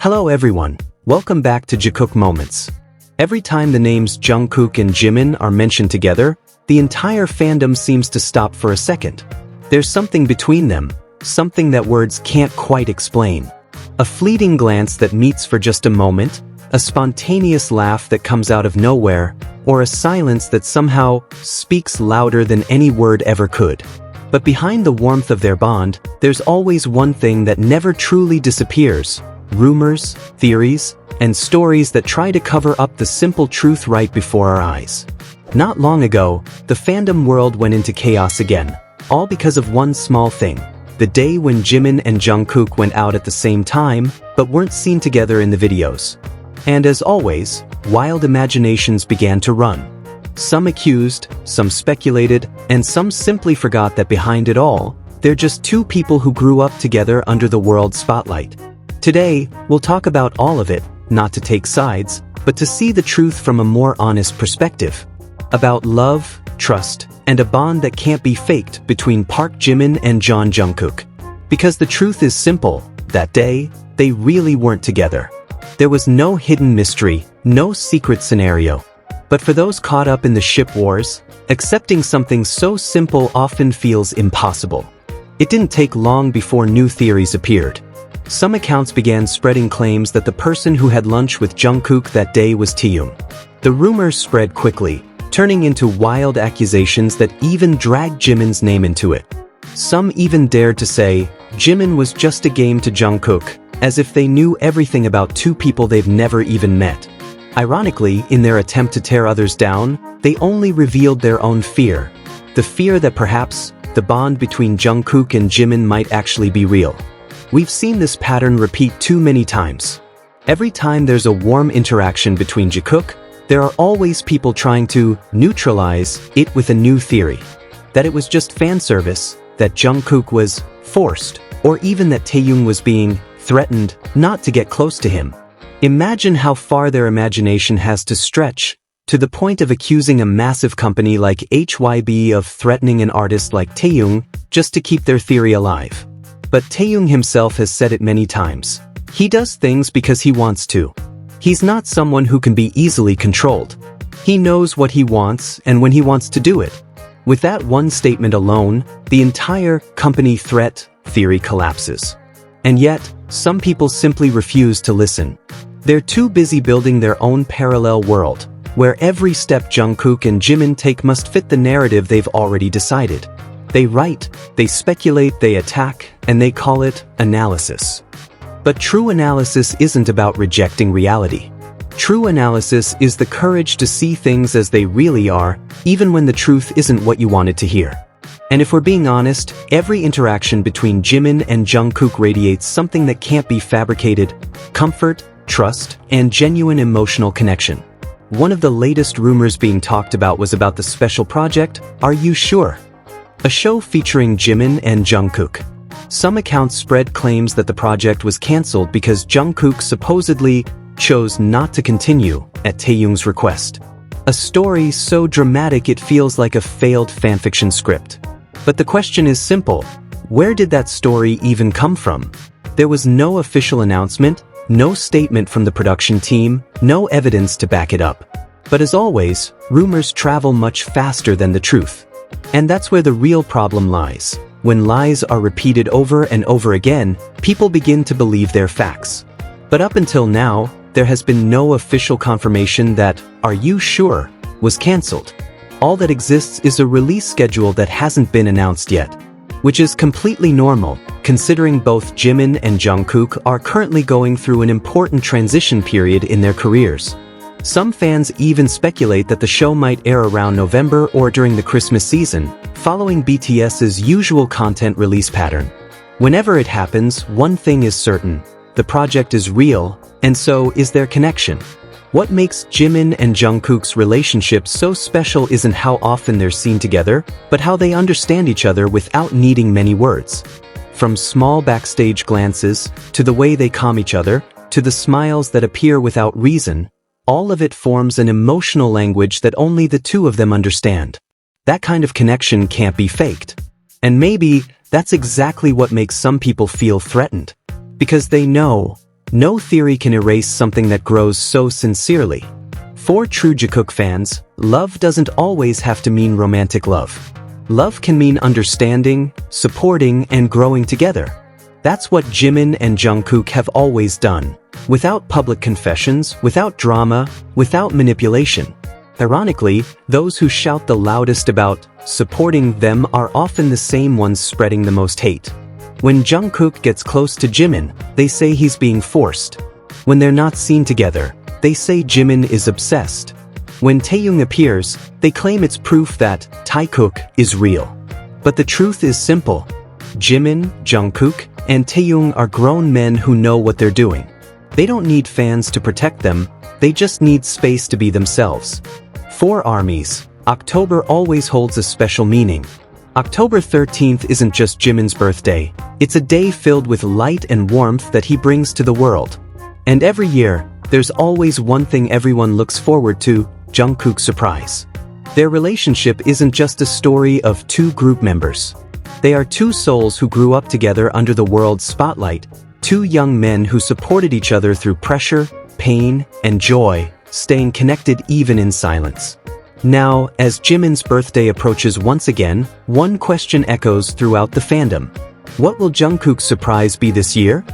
Hello everyone, welcome back to Jikook Moments. Every time the names Jungkook and Jimin are mentioned together, the entire fandom seems to stop for a second. There's something between them, something that words can't quite explain. A fleeting glance that meets for just a moment, a spontaneous laugh that comes out of nowhere, or a silence that somehow speaks louder than any word ever could. But behind the warmth of their bond, there's always one thing that never truly disappears: rumors, theories, and stories that try to cover up the simple truth right before our eyes. Not long ago, the fandom world went into chaos again, all because of one small thing: the day when Jimin and Jungkook went out at the same time, but weren't seen together in the videos. And as always, wild imaginations began to run. Some accused, some speculated, and some simply forgot that behind it all, they're just two people who grew up together under the world spotlight. Today, we'll talk about all of it, not to take sides, but to see the truth from a more honest perspective. About love, trust, and a bond that can't be faked between Park Jimin and Jeon Jungkook. Because the truth is simple: that day, they really weren't together. There was no hidden mystery, no secret scenario. But for those caught up in the ship wars, accepting something so simple often feels impossible. It didn't take long before new theories appeared. Some accounts began spreading claims that the person who had lunch with Jungkook that day was Taeyong. The rumors spread quickly, turning into wild accusations that even dragged Jimin's name into it. Some even dared to say Jimin was just a game to Jungkook, as if they knew everything about two people they've never even met. Ironically, in their attempt to tear others down, they only revealed their own fear. The fear that perhaps the bond between Jungkook and Jimin might actually be real. We've seen this pattern repeat too many times. Every time there's a warm interaction between Jikook, there are always people trying to neutralize it with a new theory. That it was just fan service, that Jungkook was forced, or even that Taeyong was being threatened not to get close to him. Imagine how far their imagination has to stretch, to the point of accusing a massive company like HYB of threatening an artist like Taeyong just to keep their theory alive. But Taeyong himself has said it many times. He does things because he wants to. He's not someone who can be easily controlled. He knows what he wants and when he wants to do it. With that one statement alone, the entire company threat theory collapses. And yet, some people simply refuse to listen. They're too busy building their own parallel world, where every step Jungkook and Jimin take must fit the narrative they've already decided. They write, they speculate, they attack, and they call it analysis. But true analysis isn't about rejecting reality. True analysis is the courage to see things as they really are, even when the truth isn't what you wanted to hear. And if we're being honest, every interaction between Jimin and Jungkook radiates something that can't be fabricated: comfort, trust, and genuine emotional connection. One of the latest rumors being talked about was about the special project, Are You Sure?, a show featuring Jimin and Jungkook. Some accounts spread claims that the project was cancelled because Jungkook supposedly chose not to continue at Taeyong's request. A story so dramatic it feels like a failed fanfiction script. But the question is simple: where did that story even come from? There was no official announcement, no statement from the production team, no evidence to back it up. But as always, rumors travel much faster than the truth. And that's where the real problem lies. When lies are repeated over and over again, people begin to believe they're facts. But up until now, there has been no official confirmation that Are You Sure? Was cancelled. All that exists is a release schedule that hasn't been announced yet. Which is completely normal, considering both Jimin and Jungkook are currently going through an important transition period in their careers. Some fans even speculate that the show might air around November or during the Christmas season, following BTS's usual content release pattern. Whenever it happens, one thing is certain: the project is real, and so is their connection. What makes Jimin and Jungkook's relationship so special isn't how often they're seen together, but how they understand each other without needing many words. From small backstage glances, to the way they calm each other, to the smiles that appear without reason, all of it forms an emotional language that only the two of them understand. That kind of connection can't be faked. And maybe that's exactly what makes some people feel threatened. Because they know No theory can erase something that grows so sincerely. For true Jikook fans, love doesn't always have to mean romantic love. Love can mean understanding, supporting, and growing together. That's what Jimin and Jungkook have always done, without public confessions, without drama, without manipulation. Ironically, those who shout the loudest about supporting them are often the same ones spreading the most hate. When Jungkook gets close to Jimin, they say he's being forced. When they're not seen together, they say Jimin is obsessed. When Taeyong appears, they claim it's proof that JIKOOK is real. But the truth is simple. Jimin, Jungkook, and Taeyong are grown men who know what they're doing. They don't need fans to protect them, they just need space to be themselves. For ARMYs, October always holds a special meaning. October 13th isn't just Jimin's birthday, it's a day filled with light and warmth that he brings to the world. And every year, there's always one thing everyone looks forward to: Jungkook's surprise. Their relationship isn't just a story of two group members. They are two souls who grew up together under the world's spotlight, two young men who supported each other through pressure, pain, and joy, staying connected even in silence. Now, as Jimin's birthday approaches once again, one question echoes throughout the fandom. What will Jungkook's surprise be this year?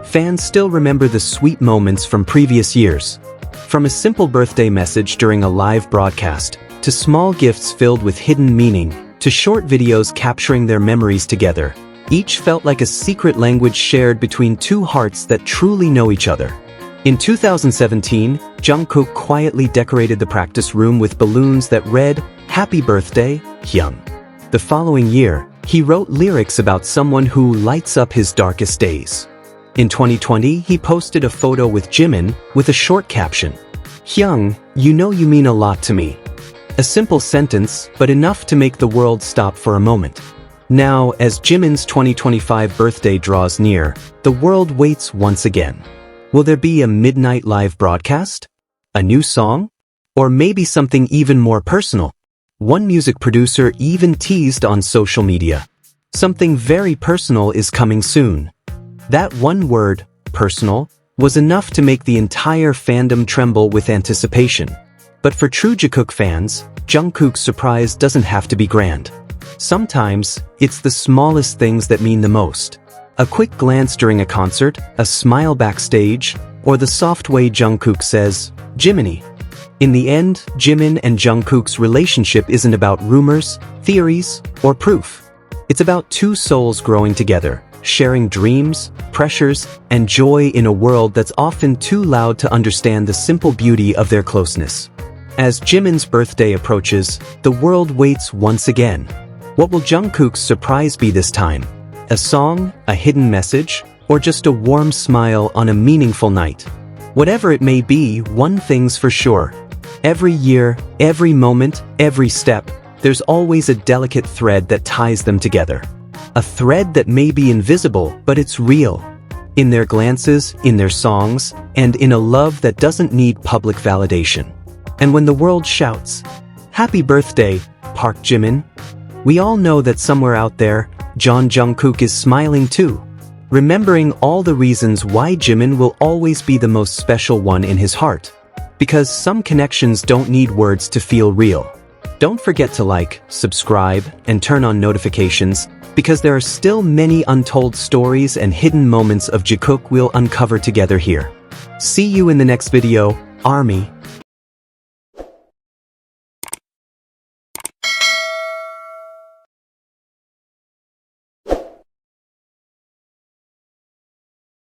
Fans still remember the sweet moments from previous years. From a simple birthday message during a live broadcast, to small gifts filled with hidden meaning, to short videos capturing their memories together, each felt like a secret language shared between two hearts that truly know each other. In 2017, Jungkook quietly decorated the practice room with balloons that read, "Happy Birthday, Hyung." The following year, he wrote lyrics about someone who lights up his darkest days. In 2020, he posted a photo with Jimin with a short caption, "Hyung, you know you mean a lot to me." A simple sentence, but enough to make the world stop for a moment. Now, as Jimin's 2025 birthday draws near, the world waits once again. Will there be a midnight live broadcast? A new song? Or maybe something even more personal? One music producer even teased on social media. Something very personal is coming soon. That one word, personal, was enough to make the entire fandom tremble with anticipation. But for true Jikook fans, Jungkook's surprise doesn't have to be grand. Sometimes, it's the smallest things that mean the most. A quick glance during a concert, a smile backstage, or the soft way Jungkook says, "Jiminy." In the end, Jimin and Jungkook's relationship isn't about rumors, theories, or proof. It's about two souls growing together, sharing dreams, pressures, and joy in a world that's often too loud to understand the simple beauty of their closeness. As Jimin's birthday approaches, the world waits once again. What will Jungkook's surprise be this time? A song, a hidden message, or just a warm smile on a meaningful night? Whatever it may be, one thing's for sure. Every year, every moment, every step, there's always a delicate thread that ties them together. A thread that may be invisible, but it's real. In their glances, in their songs, and in a love that doesn't need public validation. And when the world shouts, "Happy birthday, Park Jimin," we all know that somewhere out there, Jeon Jungkook is smiling too, remembering all the reasons why Jimin will always be the most special one in his heart. Because some connections don't need words to feel real. Don't forget to like, subscribe, and turn on notifications, because there are still many untold stories and hidden moments of Jikook we'll uncover together here. See you in the next video, ARMY.